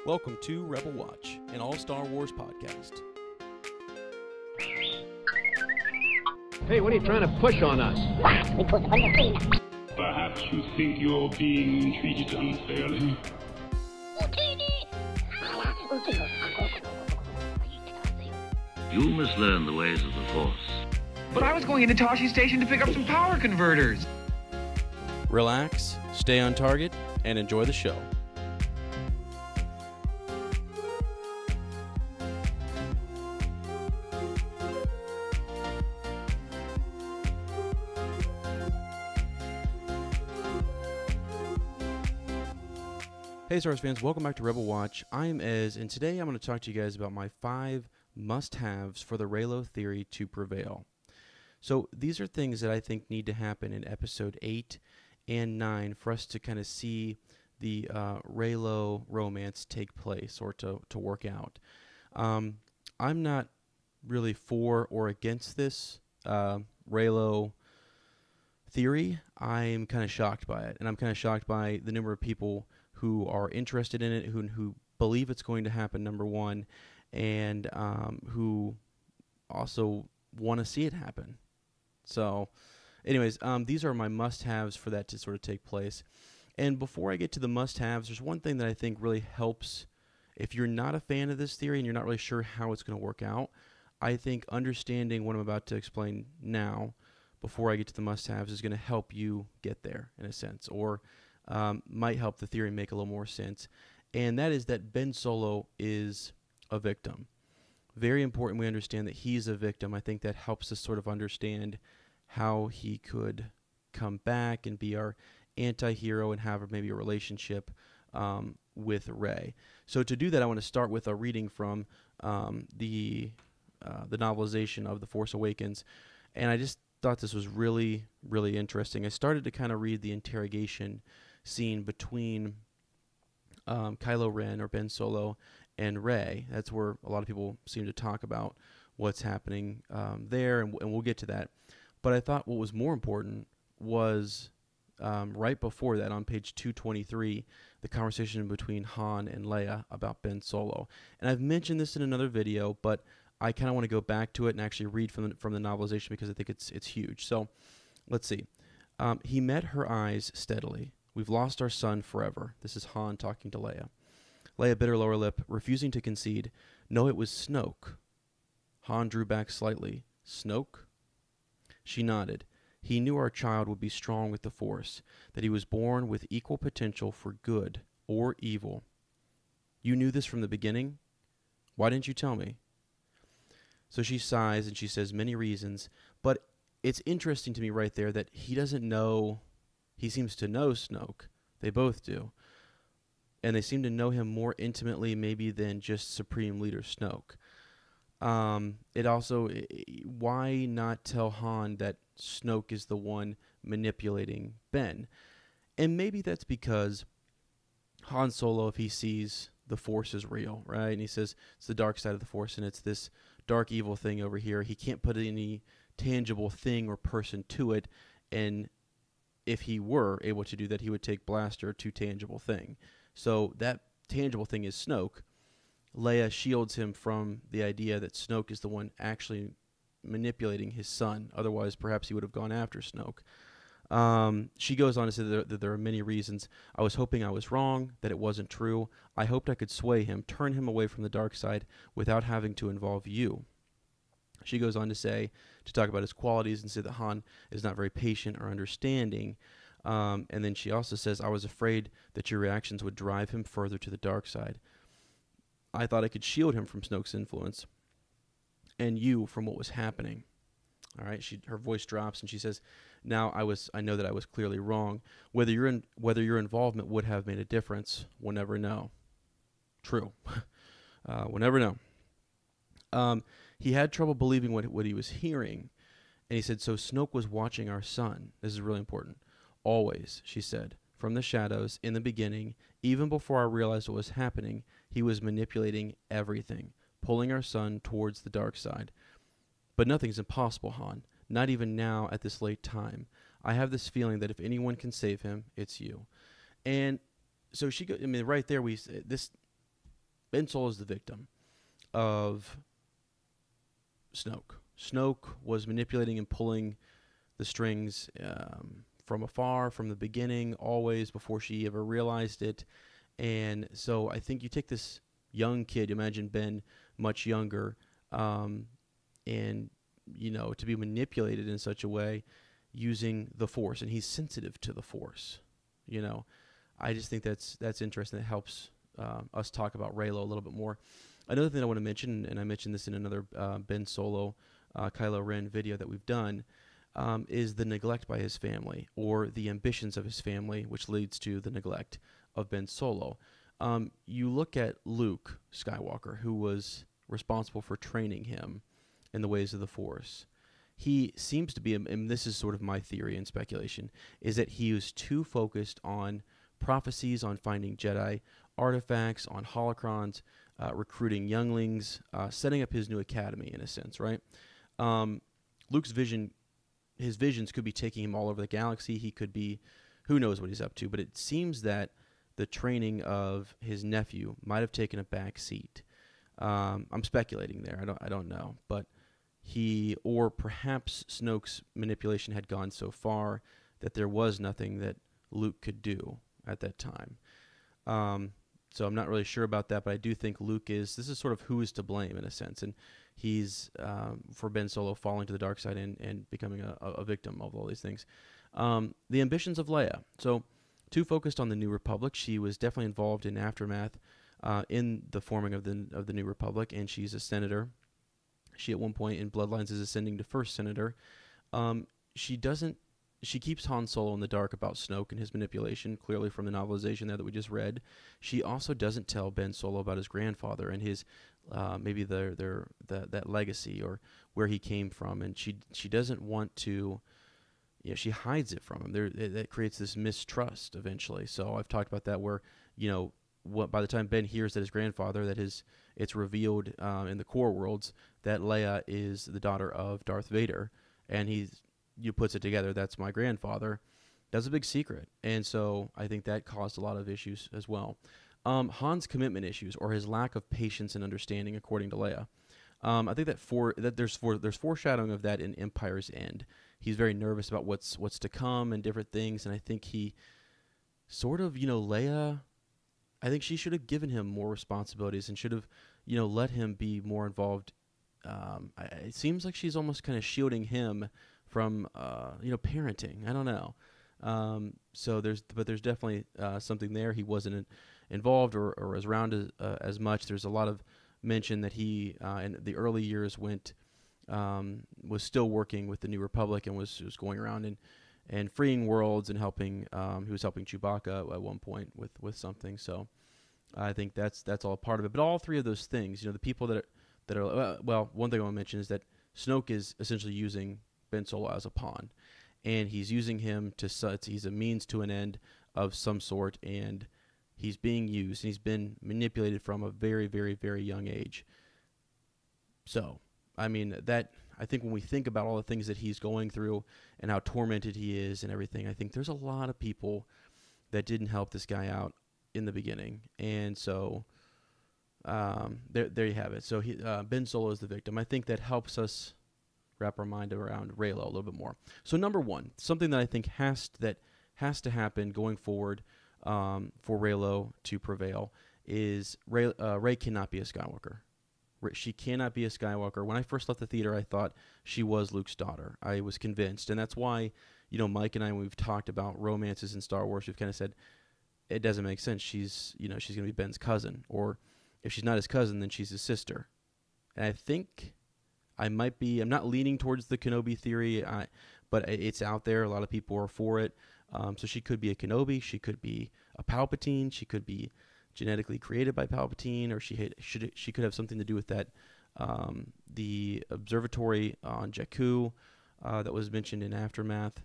Welcome to Rebel Watch, an all-Star Wars podcast. Hey, what are you trying to push on us? Perhaps you think you're being treated unfairly. You must learn the ways of the Force. But I was going into Toshi Station to pick up some power converters. Relax, stay on target, and enjoy the show. Hey Star Wars fans, welcome back to Rebel Watch. I am Ez, and today I'm going to talk to you guys about my 5 must-haves for the Reylo theory to prevail. So these are things that I think need to happen in episode 8 and 9 for us to kind of see the Reylo romance take place or to work out. I'm not really for or against this Reylo theory. I'm kind of shocked by it, and I'm kind of shocked by the number of people who are interested in it, who believe it's going to happen, number one, and who also want to see it happen. So, anyways, these are my must-haves for that to sort of take place. And before I get to the must-haves, there's one thing that I think really helps if you're not a fan of this theory and you're not really sure how it's going to work out. I think understanding what I'm about to explain now before I get to the must-haves is going to help you get there, in a sense, or might help the theory make a little more sense. And that is that Ben Solo is a victim. Very important we understand that he's a victim. I think that helps us sort of understand how he could come back and be our anti-hero and have maybe a relationship with Rey. So to do that, I want to start with a reading from the novelization of The Force Awakens. And I just thought this was really, really interesting. I started to kind of read the interrogation scene between Kylo Ren or Ben Solo and Rey. That's where a lot of people seem to talk about what's happening there, and we'll get to that. But I thought what was more important was right before that, on page 223, the conversation between Han and Leia about Ben Solo. And I've mentioned this in another video, but I kind of want to go back to it and actually read from the novelization because I think it's huge. So let's see. He met her eyes steadily. We've lost our son forever. This is Han talking to Leia. Leia bit her lower lip, refusing to concede. No, it was Snoke. Han drew back slightly. Snoke? She nodded. He knew our child would be strong with the Force, that he was born with equal potential for good or evil. You knew this from the beginning? Why didn't you tell me? So she sighs and she says many reasons, but it's interesting to me right there that he doesn't know. He seems to know Snoke. They both do. And they seem to know him more intimately maybe than just Supreme Leader Snoke. It also, why not tell Han that Snoke is the one manipulating Ben? And maybe that's because Han Solo, if he sees the Force is real, right? And he says it's the dark side of the Force and it's this dark evil thing over here. He can't put any tangible thing or person to it, and if he were able to do that, he would take Blaster to tangible thing. So that tangible thing is Snoke. Leia shields him from the idea that Snoke is the one actually manipulating his son. Otherwise, perhaps he would have gone after Snoke. She goes on to say that there are many reasons. I was hoping I was wrong, that it wasn't true. I hoped I could sway him, turn him away from the dark side without having to involve you. She goes on to talk about his qualities and say that Han is not very patient or understanding. And then she also says, I was afraid that your reactions would drive him further to the dark side. I thought I could shield him from Snoke's influence and you from what was happening. All right, her voice drops and she says, now I know that I was clearly wrong. Whether your involvement would have made a difference, we'll never know. True. We'll never know. He had trouble believing what he was hearing. And he said, so Snoke was watching our son. This is really important. Always, she said, from the shadows, in the beginning, even before I realized what was happening, he was manipulating everything, pulling our son towards the dark side. But nothing's impossible, Han. Not even now at this late time. I have this feeling that if anyone can save him, it's you. And so she, right there, Ben Solo is the victim of Snoke. Snoke was manipulating and pulling the strings from afar, from the beginning, always, before she ever realized it. And so I think you take this young kid, imagine Ben much younger, and, to be manipulated in such a way using the Force, and he's sensitive to the Force. I just think that's interesting. That helps us talk about Reylo a little bit more. Another thing I want to mention, and I mentioned this in another Ben Solo, Kylo Ren video that we've done, is the neglect by his family, or the ambitions of his family, which leads to the neglect of Ben Solo. You look at Luke Skywalker, who was responsible for training him in the ways of the Force. He seems to be, and this is sort of my theory and speculation, is that he was too focused on prophecies, on finding Jedi artifacts, on holocrons, recruiting younglings, setting up his new academy in a sense, right? Luke's his visions could be taking him all over the galaxy. He could be, who knows what he's up to, but it seems that the training of his nephew might have taken a back seat. I'm speculating there. I don't know, but or perhaps Snoke's manipulation had gone so far that there was nothing that Luke could do at that time. So I'm not really sure about that, but I do think this is sort of who is to blame in a sense, and he's for Ben Solo falling to the dark side and becoming a victim of all these things. The ambitions of Leia. So too focused on the New Republic. She was definitely involved in aftermath in the forming of the New Republic, and she's a senator. She at one point in Bloodlines is ascending to first senator. She keeps Han Solo in the dark about Snoke and his manipulation, clearly from the novelization there that we just read. She also doesn't tell Ben Solo about his grandfather and his maybe that legacy or where he came from, and she doesn't want to. She hides it from him. That creates this mistrust eventually. So I've talked about that where by the time Ben hears that his grandfather, it's revealed in the core worlds that Leia is the daughter of Darth Vader, and you puts it together, that's my grandfather. That's a big secret, and so I think that caused a lot of issues as well. Han's commitment issues, or his lack of patience and understanding, according to Leia. I think that there's foreshadowing of that in Empire's End. He's very nervous about what's to come and different things, and I think he sort of, Leia, I think she should have given him more responsibilities and should have, let him be more involved. It seems like she's almost kind of shielding him from, parenting. I don't know. So there's definitely something there. He wasn't involved or was around as much. There's a lot of mention that he in the early years was still working with the New Republic and was going around and freeing worlds and helping. He was helping Chewbacca at one point with something. So I think that's all a part of it. But all three of those things, the people that are one thing I want to mention is that Snoke is essentially using Ben Solo as a pawn, and he's using him he's a means to an end of some sort, and he's being used, and he's been manipulated from a very, very, very young age. So, I think when we think about all the things that he's going through and how tormented he is and everything, I think there's a lot of people that didn't help this guy out in the beginning, and so there you have it. So Ben Solo is the victim. I think that helps us wrap our mind around Reylo a little bit more. So number one, something that I think has to happen going forward for Reylo to prevail is Rey cannot be a Skywalker. She cannot be a Skywalker. When I first left the theater, I thought she was Luke's daughter. I was convinced, and that's why Mike and I, when we've talked about romances in Star Wars, we've kind of said it doesn't make sense. She's going to be Ben's cousin, or if she's not his cousin, then she's his sister. And I think I'm not leaning towards the Kenobi theory, but it's out there. A lot of people are for it. So she could be a Kenobi. She could be a Palpatine. She could be genetically created by Palpatine, or she could have something to do with that. The observatory on Jakku that was mentioned in Aftermath.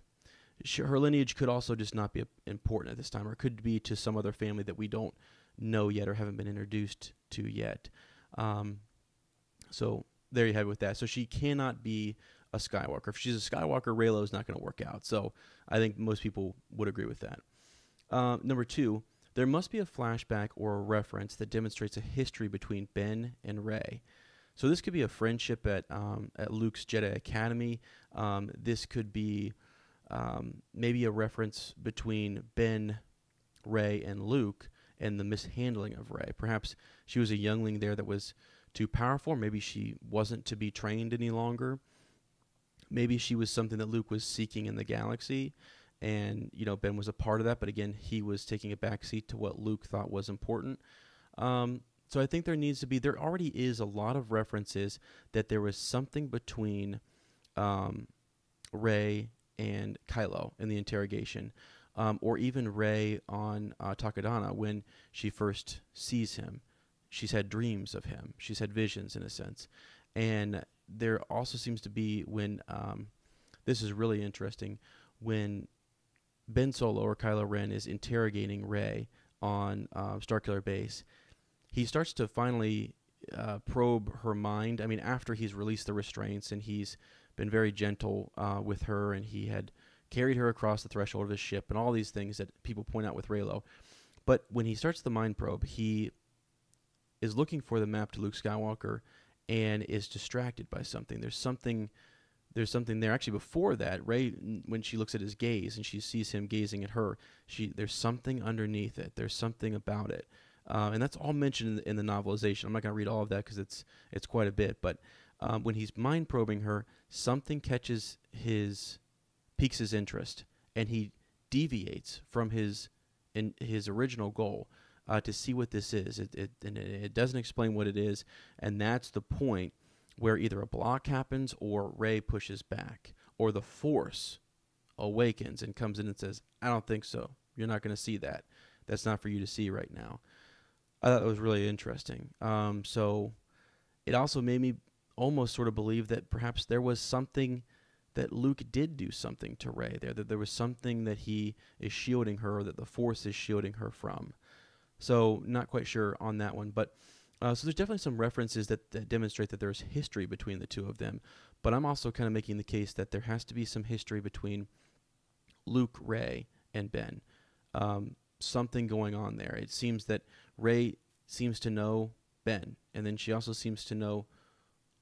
Her lineage could also just not be important at this time, or could be to some other family that we don't know yet or haven't been introduced to yet. So there you have it with that. So she cannot be a Skywalker. If she's a Skywalker, Reylo is not going to work out. So I think most people would agree with that. Number two, there must be a flashback or a reference that demonstrates a history between Ben and Rey. So this could be a friendship at Luke's Jedi Academy. This could be maybe a reference between Ben, Rey, and Luke and the mishandling of Rey. Perhaps she was a youngling there that was too powerful. Maybe she wasn't to be trained any longer. Maybe she was something that Luke was seeking in the galaxy, and Ben was a part of that. But again, he was taking a backseat to what Luke thought was important. So I think there already is a lot of references that there was something between Rey and Kylo in the interrogation, or even Rey on Takodana when she first sees him. She's had dreams of him. She's had visions, in a sense. And there also seems to be when, this is really interesting, when Ben Solo or Kylo Ren is interrogating Rey on Starkiller Base, he starts to finally probe her mind. I mean, after he's released the restraints and he's been very gentle with her, and he had carried her across the threshold of his ship and all these things that people point out with Reylo. But when he starts the mind probe, he is looking for the map to Luke Skywalker and is distracted by something. There's something there. Actually, before that, Rey, when she looks at his gaze and she sees him gazing at her, there's something underneath it. There's something about it. And that's all mentioned in the novelization. I'm not going to read all of that because it's quite a bit. But when he's mind probing her, something piques his interest, and he deviates from his original goal to see what this is. It doesn't explain what it is, and that's the point where either a block happens or Rey pushes back, or the Force awakens and comes in and says, "I don't think so. You're not going to see that. That's not for you to see right now." I thought it was really interesting. So it also made me almost sort of believe that perhaps there was something that Luke did do something to Rey there, that there was something that he is shielding her, or that the Force is shielding her from. So not quite sure on that one. But so there's definitely some references that demonstrate that there's history between the two of them. But I'm also kind of making the case that there has to be some history between Luke, Rey, and Ben. Something going on there. It seems that Rey seems to know Ben, and then she also seems to know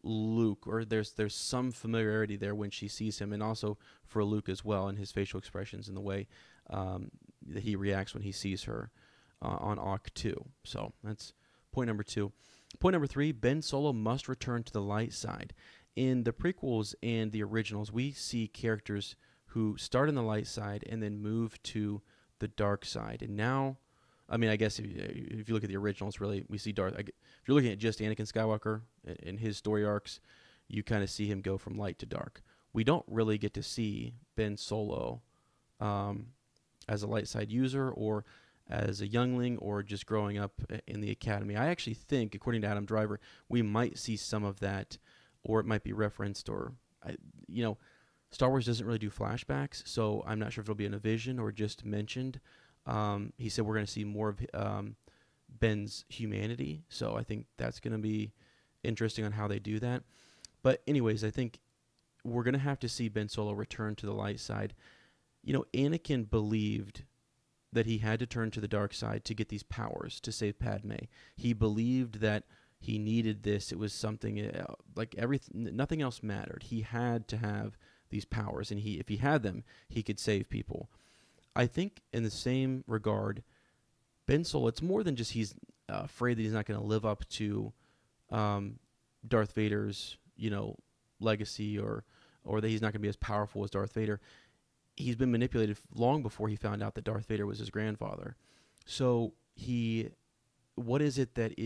Luke, or there's some familiarity there when she sees him, and also for Luke as well, in his facial expressions and the way that he reacts when he sees her on Auk 2. So that's point number 2. Point number 3, Ben Solo must return to the light side. In the prequels and the originals, we see characters who start in the light side and then move to the dark side. And now, I mean, I guess if you look at the originals, really, we see Darth. If you're looking at just Anakin Skywalker in his story arcs, you kind of see him go from light to dark. We don't really get to see Ben Solo as a light side user, or as a youngling, or just growing up in the academy. I actually think, according to Adam Driver, we might see some of that, or it might be referenced, or Star Wars doesn't really do flashbacks, so I'm not sure if it'll be in a vision or just mentioned. He said we're going to see more of Ben's humanity, so I think that's going to be interesting on how they do that. But anyways, I think we're going to have to see Ben Solo return to the light side. Anakin believed that he had to turn to the dark side to get these powers to save Padme. He believed that he needed this. It was something like nothing else mattered. He had to have these powers, and if he had them, he could save people. I think in the same regard, Ben Solo, it's more than just he's afraid that he's not going to live up to Darth Vader's, legacy, or that he's not going to be as powerful as Darth Vader. He's been manipulated long before he found out that Darth Vader was his grandfather. So what is it that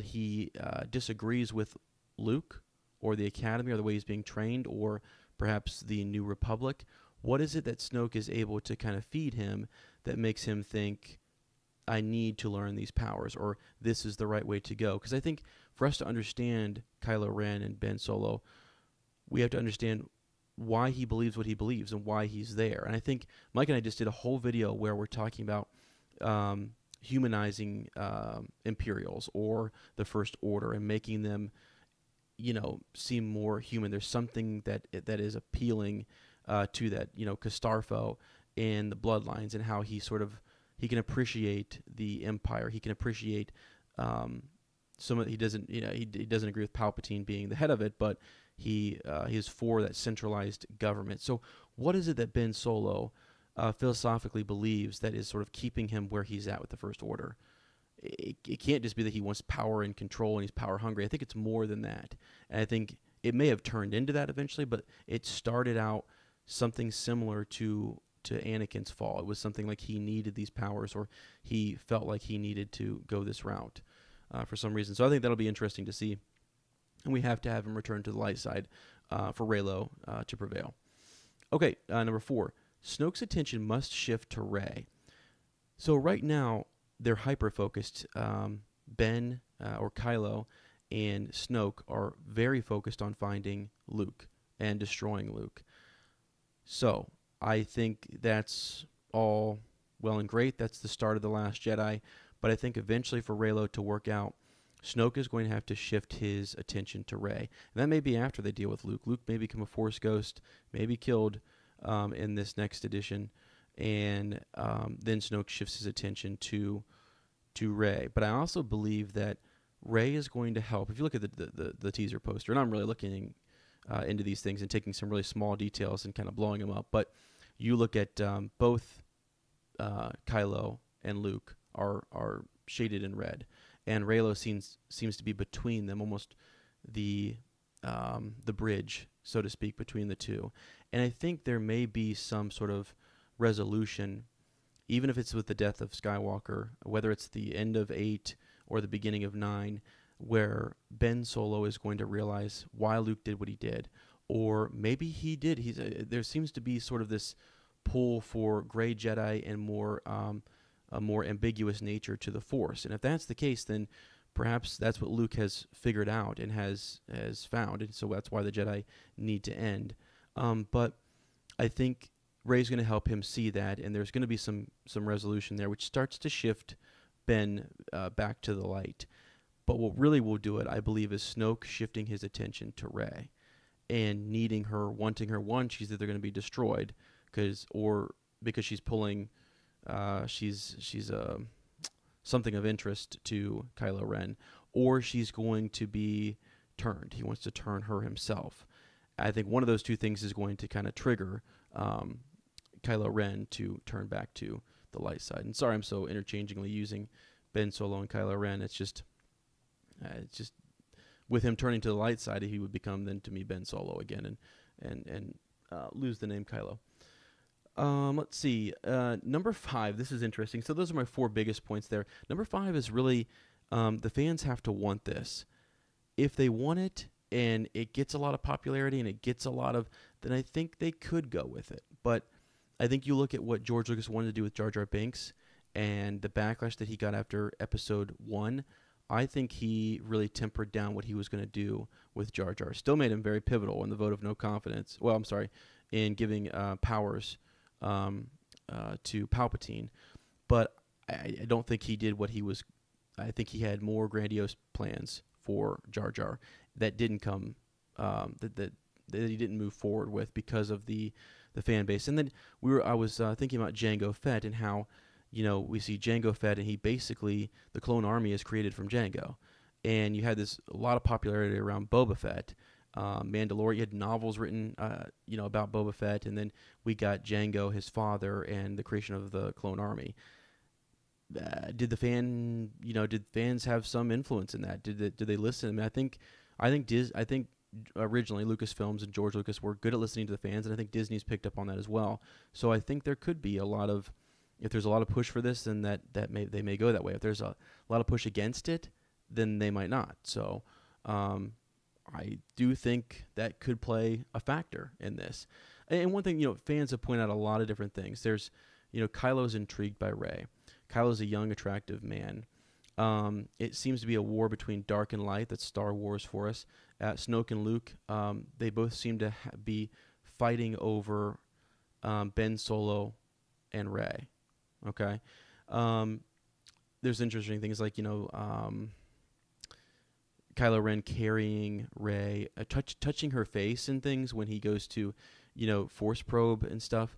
he disagrees with Luke, or the Academy, or the way he's being trained, or perhaps the New Republic? What is it that Snoke is able to kind of feed him that makes him think, I need to learn these powers, or this is the right way to go? Because I think for us to understand Kylo Ren and Ben Solo, we have to understand why he believes what he believes and why he's there. And I think Mike and I just did a whole video where we're talking about humanizing Imperials or the First Order and making them, seem more human. There's something that is appealing to that, Castarfo and the bloodlines, and how he he can appreciate the Empire. He can appreciate he doesn't he doesn't agree with Palpatine being the head of it, but he is for that centralized government. So what is it that Ben Solo philosophically believes that is sort of keeping him where he's at with the First Order? It can't just be that he wants power and control and he's power hungry. I think it's more than that. And I think it may have turned into that eventually, but it started out something similar to Anakin's fall. It was something like he needed these powers, or he felt like he needed to go this route for some reason. So I think that'll be interesting to see. And we have to have him return to the light side for Reylo to prevail. Okay, number 4. Snoke's attention must shift to Rey. So right now, they're hyper-focused. Ben or Kylo and Snoke are very focused on finding Luke and destroying Luke. So I think that's all well and great. That's the start of The Last Jedi. But I think eventually for Reylo to work out, Snoke is going to have to shift his attention to Rey. And that may be after they deal with Luke. Luke may become a Force ghost, may be killed in this next edition. And then Snoke shifts his attention to Rey. But I also believe that Rey is going to help. If you look at the teaser poster, and I'm really looking into these things and taking some really small details and kind of blowing them up, but you look at both Kylo and Luke are shaded in red, and Reylo seems to be between them, almost the bridge, so to speak, between the two. And I think there may be some sort of resolution, even if it's with the death of Skywalker, whether it's the end of 8 or the beginning of 9, where Ben Solo is going to realize why Luke did what he did, or maybe he did. There seems to be sort of this pull for gray Jedi and a more ambiguous nature to the Force. And if that's the case, then perhaps that's what Luke has figured out and has found, and so that's why the Jedi need to end. But I think Rey's going to help him see that, and there's going to be some resolution there, which starts to shift Ben back to the light. But what really will do it, I believe, is Snoke shifting his attention to Rey and needing her, wanting her. One, she's either going to be destroyed because she's pulling, she's something of interest to Kylo Ren, or she's going to be turned. He wants to turn her himself. I think one of those two things is going to kind of trigger Kylo Ren to turn back to the light side. And sorry I'm so interchangeably using Ben Solo and Kylo Ren. It's just with him turning to the light side, he would become then to me Ben Solo again and lose the name Kylo. Let's see. Number 5, this is interesting. So those are my 4 biggest points there. Number 5 is really the fans have to want this. If they want it and it gets a lot of popularity and it gets a lot of, then I think they could go with it. But I think you look at what George Lucas wanted to do with Jar Jar Binks and the backlash that he got after Episode 1, I think he really tempered down what he was going to do with Jar Jar. Still made him very pivotal in the vote of no confidence. Well, I'm sorry, in giving powers to Palpatine. But I don't think he did what he was. I think he had more grandiose plans for Jar Jar that didn't come, that he didn't move forward with because of the fan base. And then I was thinking about Jango Fett and how, we see Jango Fett, and he basically, the clone army is created from Jango. And you had a lot of popularity around Boba Fett. Mandalorian, you had novels written, about Boba Fett, and then we got Jango, his father, and the creation of the clone army. Did fans have some influence in that? Did they listen? I mean, I think originally Lucasfilms and George Lucas were good at listening to the fans, and I think Disney's picked up on that as well. So I think there could be if there's a lot of push for this, then they may go that way. If there's a lot of push against it, then they might not. So I do think that could play a factor in this. And one thing, fans have pointed out a lot of different things. There's, Kylo's intrigued by Rey. Kylo's a young, attractive man. It seems to be a war between dark and light. That's Star Wars for us. Snoke and Luke, they both seem to be fighting over Ben Solo and Rey. Okay? There's interesting things like, Kylo Ren carrying Rey, touching her face and things when he goes to, Force probe and stuff.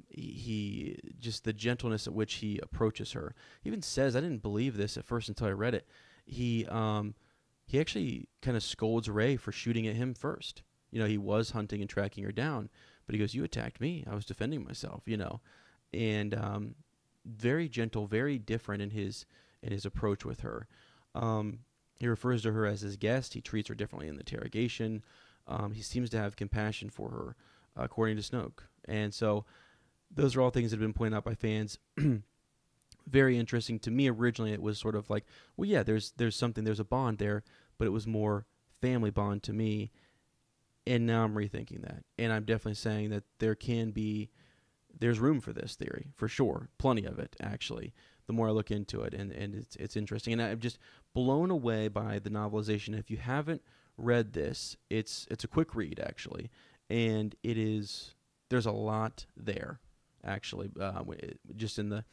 he just the gentleness at which he approaches her. He even says, I didn't believe this at first until I read it. He actually kind of scolds Rey for shooting at him first. You know, he was hunting and tracking her down, but he goes, "You attacked me. I was defending myself." You know, and very gentle, very different in his approach with her. He refers to her as his guest. He treats her differently in the interrogation. He seems to have compassion for her, according to Snoke. And so those are all things that have been pointed out by fans. Very interesting. To me, originally, it was sort of like, well, yeah, there's a bond there, but it was more family bond to me. And now I'm rethinking that. And I'm definitely saying that there's room for this theory, for sure. Plenty of it, actually, the more I look into it. And it's interesting. And I'm just blown away by the novelization. If you haven't read this, it's a quick read, actually. And there's a lot there, actually, just in the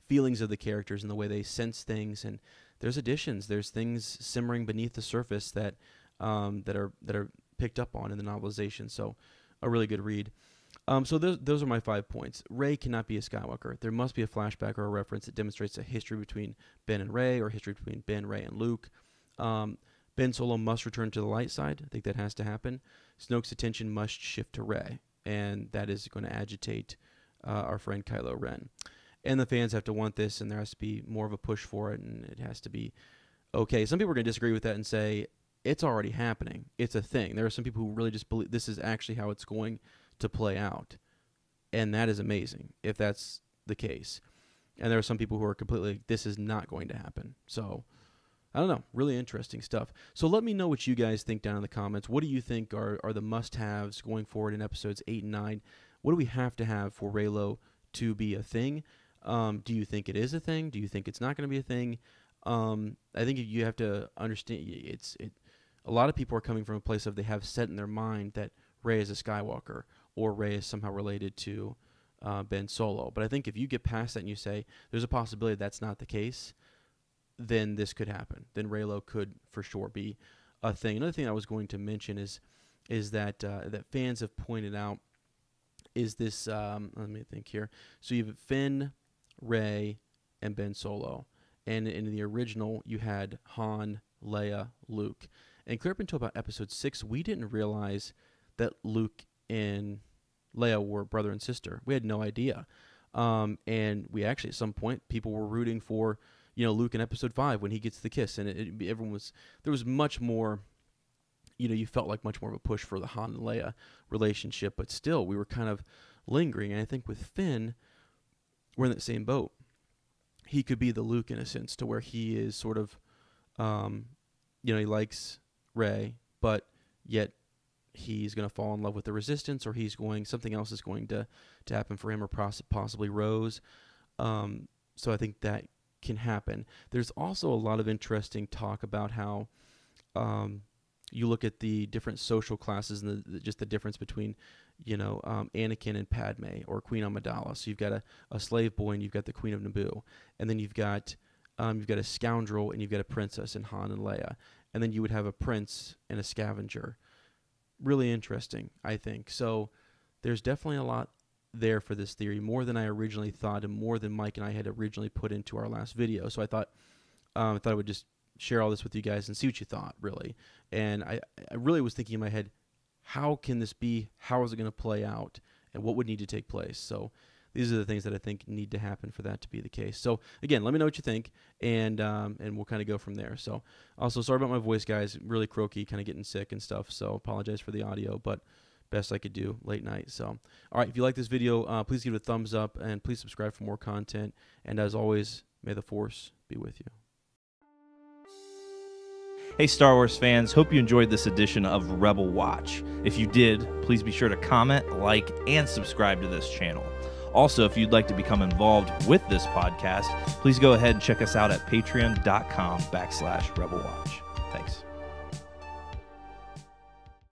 feelings of the characters and the way they sense things. And there's additions. There's things simmering beneath the surface that are picked up on in the novelization. So a really good read. So those are my 5 points. Rey cannot be a Skywalker. There must be a flashback or a reference that demonstrates a history between Ben and Rey, or history between Ben, Rey, and Luke. Ben Solo must return to the light side. I think that has to happen. Snoke's attention must shift to Rey, and that is going to agitate our friend Kylo Ren. And the fans have to want this, and there has to be more of a push for it, and it has to be okay. Some people are going to disagree with that and say, it's already happening. It's a thing. There are some people who really just believe this is actually how it's going to play out. And that is amazing if that's the case. And there are some people who are completely, this is not going to happen. So, I don't know. Really interesting stuff. So let me know what you guys think down in the comments. What do you think are the must-haves going forward in episodes 8 and 9? What do we have to have for Reylo to be a thing? Do you think it is a thing? Do you think it's not going to be a thing? I think you have to understand, a lot of people are coming from a place of they have set in their mind that Rey is a Skywalker, or Rey is somehow related to Ben Solo. But I think if you get past that and you say there's a possibility that's not the case, then this could happen. Then Reylo could for sure be a thing. Another thing I was going to mention is that that fans have pointed out is this. Let me think here. So you have Finn, Rey, and Ben Solo, and in the original you had Han, Leia, Luke. And clear up until about episode 6, we didn't realize that Luke and Leia were brother and sister. We had no idea. And we actually, at some point, people were rooting for, Luke in episode 5 when he gets the kiss. And there was much more, you felt like much more of a push for the Han and Leia relationship. But still, we were kind of lingering. And I think with Finn, we're in that same boat. He could be the Luke in a sense, to where he is sort of, he likes Rey, but yet he's going to fall in love with the Resistance, or something else is going to happen for him, or possibly Rose. So I think that can happen. There's also a lot of interesting talk about how you look at the different social classes and just the difference between, Anakin and Padme, or Queen Amidala. So you've got a slave boy, and you've got the Queen of Naboo, and then you've got a scoundrel, and you've got a princess in Han and Leia, and then you would have a prince and a scavenger. Really interesting, I think. So there's definitely a lot there for this theory, more than I originally thought, and more than Mike and I had originally put into our last video. So I thought I would just share all this with you guys and see what you thought, really. And I really was thinking in my head, how can this be? How is it going to play out? And what would need to take place? So these are the things that I think need to happen for that to be the case. So again, let me know what you think, and we'll kind of go from there. So also, sorry about my voice, guys. Really croaky, kind of getting sick and stuff. So apologize for the audio, but best I could do late night. So all right, if you like this video, please give it a thumbs up, and please subscribe for more content. And as always, may the Force be with you. Hey Star Wars fans, hope you enjoyed this edition of Rebel Watch. If you did, please be sure to comment, like, and subscribe to this channel. Also, if you'd like to become involved with this podcast, please go ahead and check us out at patreon.com/Rebel Watch. Thanks.